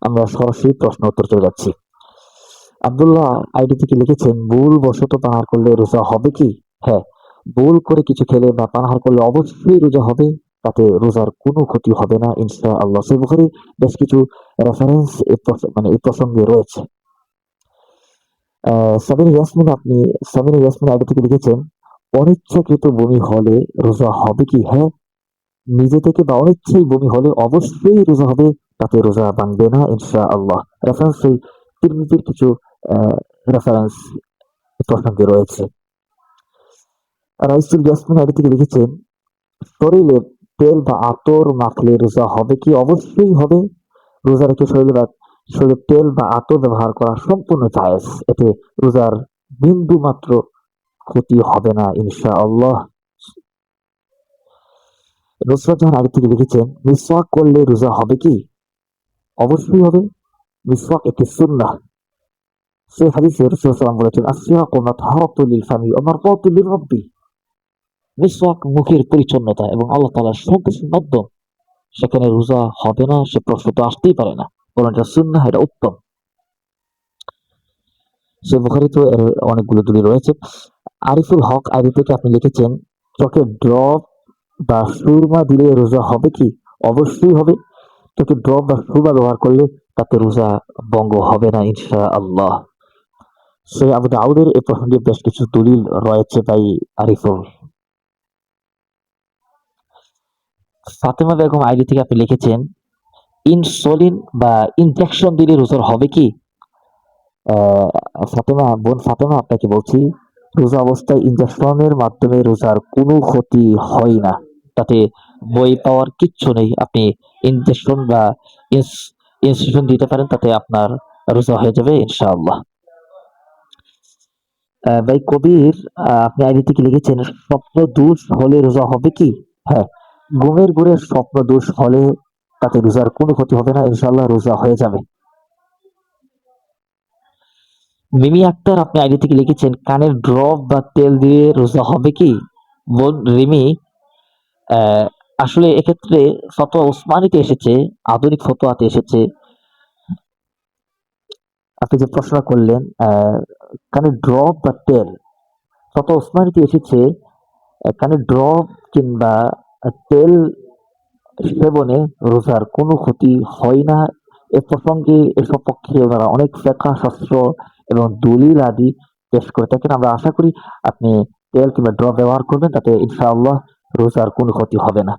আমরা সরাসরি প্রশ্ন উত্তর চলে যাচ্ছি। আব্দুল্লাহ আইডি থেকে লিখেছেন, ভুল বশত পানাহার করলে রোজা হবে কি? হ্যাঁ, ভুল করে কিছু খেলে বা পানাহার করলে অবশ্যই রোজা হবে। তাতে রোজার কোনো ক্ষতি হবে না ইনশাআল্লাহ। সহিহ বুখারী বেশ কিছু রেফারেন্স এই প্রসঙ্গে রয়েছে। সাবিনা ইয়াসমিন আইডি থেকে লিখেছেন, অনিচ্ছাকৃত বমি হলে রোজা হবে কি? হ্যাঁ, নিজে থেকে বা অনিচ্ছায় বমি হলে অবশ্যই রোজা হবে, তাতে রোজা ভাঙবে না ইনশাআল্লাহ। রেফারেন্স এই তিরমিজির কিছু রেফারেন্স প্রসঙ্গে রয়েছে। রাইসুল ইয়াসমিন আইডি থেকে লিখেছেন, শরীরে তেল বা আতর মাখলে রোজা হবে কি? অবশ্যই হবে। রোজা রেখে শরীরে তেল বা আতর ব্যবহার করা সম্পূর্ণ জায়েজ। এতে রোজার বিন্দু মাত্র ক্ষতি হবে না ইনশাআল্লাহ। নুসরাত জাহান আগে থেকে লিখেছেন, মিসওয়াক করলে রোজা হবে কি? অবশ্যই হবে। মিসওয়াক একটি সুন্নাহ। সেই হাদিসে রাসূল সাল্লাল্লাহু আলাইহি ওয়াসাল্লাম বলেছেন, আসওয়াকু মাতহারাতুল লিল ফামি ওয়া মারদাতুল লিরাব্বি। মিসওয়াক মুখের পরিচ্ছন্নতা এবং আল্লাহ তাআলার সন্তুষ্টির মাধ্যম। সেখানে রোজা হবে না সে প্রশ্ন তো আসতেই পারে না, বরং এটা সুন্নাহ, এটা উত্তম। সে বুখারীতে এর অনেকগুলো দলিল রয়েছে। আরিফুল হক আইডি থেকে আপনি লিখেছেন, চোখে ড্রপ বা সুরমা দিলে রোজা হবে কি? অবশ্যই হবে। চোখে ড্রপ বা সুরমা ব্যবহার করলে তাতে রোজা ভঙ্গ হবে না ইনশাআল্লাহ। সে আবু দাউদের এ প্রসঙ্গে বেশ কিছু দলিল রয়েছে তাই আরিফুল। ফাতেমা বেগম আইডি থেকে আপনি লিখেছেন, ইনসুলিন বা ইনজেকশন দিলে রোজার হবে কি? ফাতেমা আপনাকে বলছি, রোজা অবস্থায় ইনজেকশনের মাধ্যমে রোজার কোনো ক্ষতি হয় না। তাতে বই পাওয়ার কিচ্ছু নেই। আপনি ইনজেকশন বা ইনস্টিটিউশন দিতে পারেন, তাতে আপনার রোজা হয়ে যাবে ইনশাআল্লাহ। ভাই কবির, আপনি আইডি থেকে লিখেছেন, স্বপ্ন দোষ হলে রোজা হবে কি? হ্যাঁ, ঘুমের ঘোরে স্বপ্ন দোষ হলে তাতে রোজার কোনো ক্ষতি হবে না ইনশাআল্লাহ, রোজা হয়ে যাবে। মিমি আক্তার আপনি আইডি থেকে লিখেছেন, কানের ড্রপ বা তেল দিয়ে রোজা হবে কি? বোন রিমি, আহ, আসলে এক্ষেত্রে ফতোয়া উসমানীতে এসেছে, আধুনিক ফতোয়াতে এসেছে। আপনি যে প্রশ্ন করলেন, কানের ড্রপ বা তেল, ফতোয়া উসমানীতে এসেছে কানের ড্রপ কিংবা তেল সেবনে রোজার কোনো ক্ষতি হয় না। এ প্রসঙ্গে এসব পক্ষে ওনারা অনেক ফিকহ শাস্ত্র এবং দলিল আদি পেশ করে থাকেন। আমরা আশা করি আপনি তেল কিংবা ড্রপ ব্যবহার করবেন, তাতে ইনশাআল্লাহ রোজার কোনো ক্ষতি হবে না।